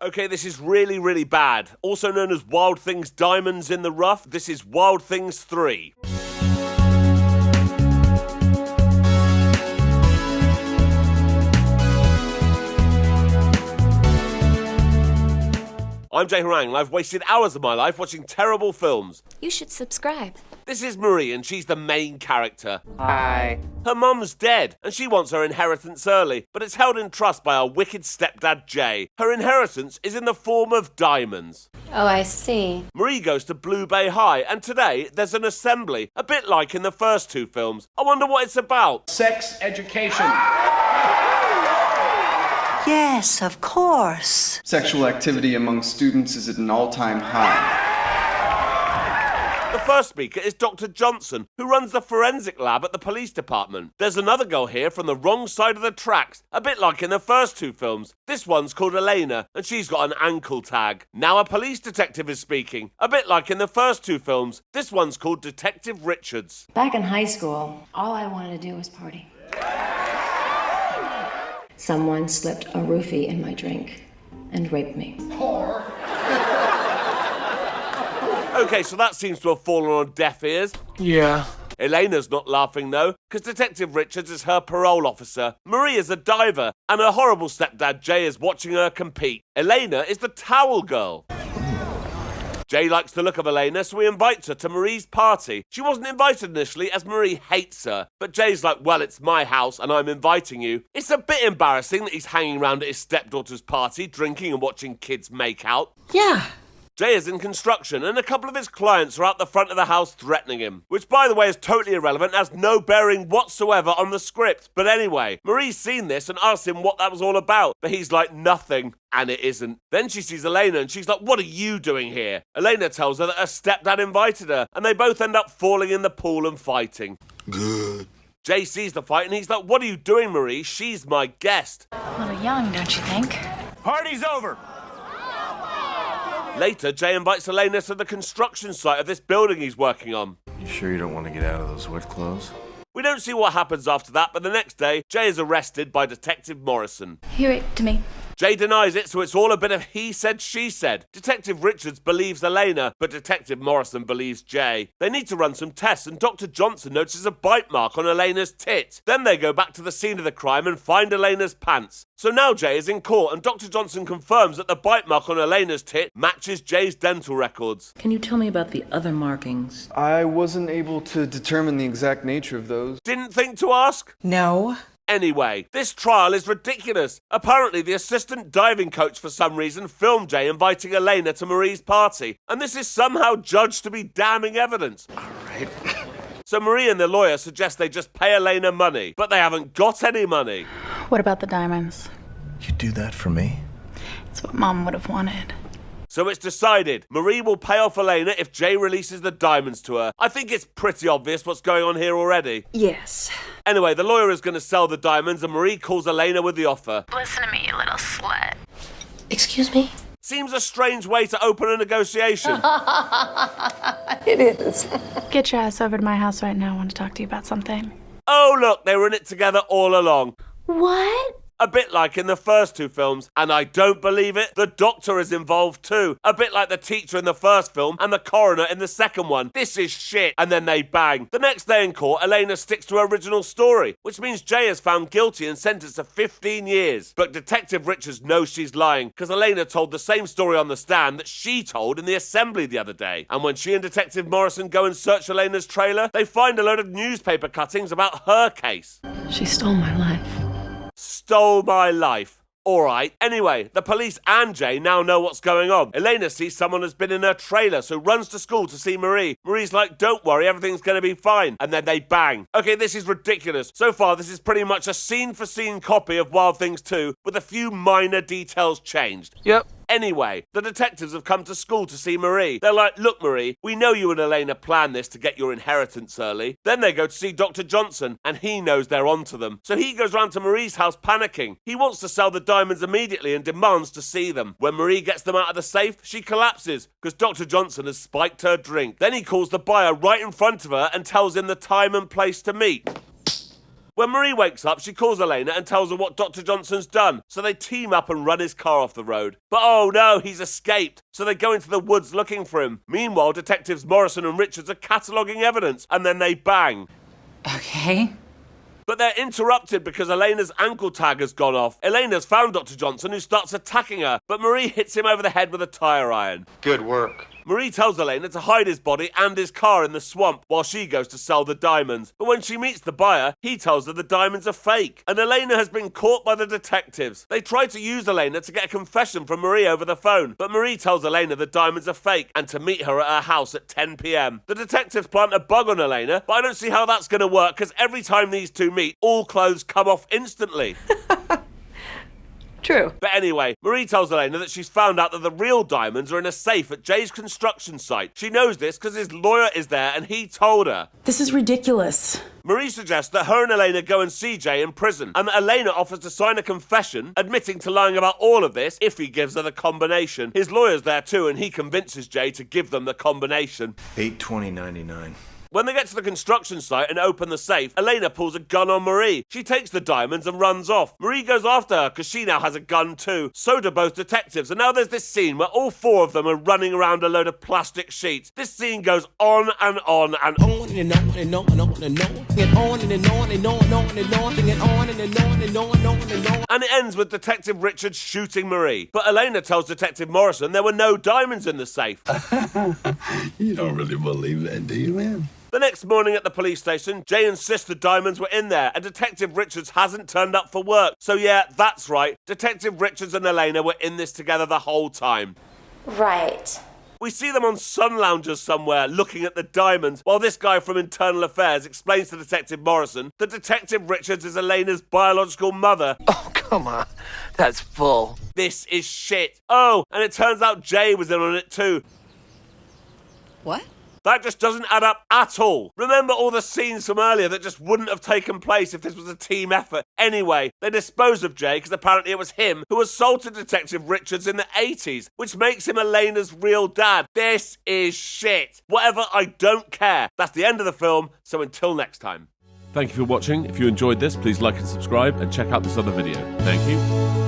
Okay, this is really, really bad. Also known as Wild Things Diamonds in the Rough, this is Wild Things 3. I'm Jay Harangue and I've wasted hours of my life watching terrible films. You should subscribe. This is Marie and she's the main character. Hi. Her mum's dead and she wants her inheritance early, but it's held in trust by her wicked stepdad Jay. Her inheritance is in the form of diamonds. Oh, I see. Marie goes to Blue Bay High and today there's an assembly, a bit like in the first two films. I wonder what it's about. Sex education. Yes, of course. Sexual activity among students is at an all-time high. The first speaker is Dr. Johnson, who runs the forensic lab at the police department. There's another girl here from the wrong side of the tracks, a bit like in the first two films. This one's called Elena, and she's got an ankle tag. Now a police detective is speaking, a bit like in the first two films. This one's called Detective Richards. Back in high school, all I wanted to do was party. Someone slipped a roofie in my drink and raped me. Okay, so that seems to have fallen on deaf ears. Yeah. Elena's not laughing though, because Detective Richards is her parole officer. Marie is a diver, and her horrible stepdad Jay is watching her compete. Elena is the towel girl. Jay likes the look of Elena, so he invites her to Marie's party. She wasn't invited initially, as Marie hates her. But Jay's like, well, it's my house, and I'm inviting you. It's a bit embarrassing that he's hanging around at his stepdaughter's party, drinking and watching kids make out. Yeah. Jay is in construction, and a couple of his clients are out the front of the house threatening him. Which, by the way, is totally irrelevant and has no bearing whatsoever on the script. But anyway, Marie's seen this and asked him what that was all about. But he's like, nothing. And it isn't. Then she sees Elena and she's like, what are you doing here? Elena tells her that her stepdad invited her, and they both end up falling in the pool and fighting. Good. Jay sees the fight and he's like, what are you doing, Marie? She's my guest. A little young, don't you think? Party's over. Later, Jay invites Elena to the construction site of this building he's working on. You sure you don't want to get out of those wet clothes? We don't see what happens after that, but the next day, Jay is arrested by Detective Morrison. He raped me. Jay denies it, so it's all a bit of he said, she said. Detective Richards believes Elena, but Detective Morrison believes Jay. They need to run some tests, and Dr. Johnson notices a bite mark on Elena's tit. Then they go back to the scene of the crime and find Elena's pants. So now Jay is in court, and Dr. Johnson confirms that the bite mark on Elena's tit matches Jay's dental records. Can you tell me about the other markings? I wasn't able to determine the exact nature of those. Didn't think to ask? No. Anyway, this trial is ridiculous. Apparently, the assistant diving coach for some reason filmed Jay inviting Elena to Marie's party, and this is somehow judged to be damning evidence. All right. So Marie and the lawyer suggest they just pay Elena money, but they haven't got any money. What about the diamonds? You do that for me? It's what Mom would have wanted. So it's decided. Marie will pay off Elena if Jay releases the diamonds to her. I think it's pretty obvious what's going on here already. Yes. Anyway, the lawyer is going to sell the diamonds and Marie calls Elena with the offer. Listen to me, you little slut. Excuse me? Seems a strange way to open a negotiation. It is. Get your ass over to my house right now. I want to talk to you about something. Oh look, they were in it together all along. What? A bit like in the first two films, and I don't believe it, the doctor is involved too. A bit like the teacher in the first film and the coroner in the second one. This is shit. And then they bang. The next day in court, Elena sticks to her original story, which means Jay is found guilty and sentenced to 15 years. But Detective Richards knows she's lying, because Elena told the same story on the stand that she told in the assembly the other day. And when she and Detective Morrison go and search Elena's trailer, they find a load of newspaper cuttings about her case. She stole my life. Stole my life. Alright, anyway, the police and Jay now know what's going on. Elena sees someone has been in her trailer, so runs to school to see Marie. Marie's like, don't worry, everything's gonna be fine. And then they bang. Okay, this is ridiculous. So far, this is pretty much a scene-for-scene copy of Wild Things 2, with a few minor details changed. Yep. Anyway, the detectives have come to school to see Marie. They're like, look, Marie, we know you and Elena planned this to get your inheritance early. Then they go to see Dr. Johnson, and he knows they're onto them. So he goes round to Marie's house panicking. He wants to sell the diamonds immediately and demands to see them. When Marie gets them out of the safe, she collapses, because Dr. Johnson has spiked her drink. Then he calls the buyer right in front of her and tells him the time and place to meet. When Marie wakes up, she calls Elena and tells her what Dr. Johnson's done, so they team up and run his car off the road. But oh no, he's escaped, so they go into the woods looking for him. Meanwhile, detectives Morrison and Richards are cataloguing evidence, and then they bang. Okay. But they're interrupted because Elena's ankle tag has gone off. Elena's found Dr. Johnson, who starts attacking her, but Marie hits him over the head with a tire iron. Good work. Marie tells Elena to hide his body and his car in the swamp while she goes to sell the diamonds. But when she meets the buyer, he tells her the diamonds are fake. And Elena has been caught by the detectives. They try to use Elena to get a confession from Marie over the phone, but Marie tells Elena the diamonds are fake and to meet her at her house at 10 p.m. The detectives plant a bug on Elena, but I don't see how that's going to work because every time these two meet, all clothes come off instantly. True. But anyway, Marie tells Elena that she's found out that the real diamonds are in a safe at Jay's construction site. She knows this because his lawyer is there and he told her. This is ridiculous. Marie suggests that her and Elena go and see Jay in prison, and that Elena offers to sign a confession, admitting to lying about all of this if he gives her the combination. His lawyer's there too, and he convinces Jay to give them the combination. $820.99. When they get to the construction site and open the safe, Elena pulls a gun on Marie. She takes the diamonds and runs off. Marie goes after her because she now has a gun too. So do both detectives. And now there's this scene where all four of them are running around a load of plastic sheets. This scene goes on and on and on. And on and on and on and on and on and on and on and on and on and on and on and on and on and on. And it ends with Detective Richards shooting Marie. But Elena tells Detective Morrison there were no diamonds in the safe. You don't really believe that, do you, man? The next morning at the police station, Jay insists the diamonds were in there and Detective Richards hasn't turned up for work. So yeah, that's right. Detective Richards and Elena were in this together the whole time. Right. We see them on sun loungers somewhere looking at the diamonds while this guy from Internal Affairs explains to Detective Morrison that Detective Richards is Elena's biological mother. Oh, come on. That's full. This is shit. Oh, and it turns out Jay was in on it too. What? That just doesn't add up at all. Remember all the scenes from earlier that just wouldn't have taken place if this was a team effort. Anyway, they dispose of Jay because apparently it was him who assaulted Detective Richards in the 80s, which makes him Elena's real dad. This is shit. Whatever, I don't care. That's the end of the film, so until next time. Thank you for watching. If you enjoyed this, please like and subscribe and check out this other video. Thank you.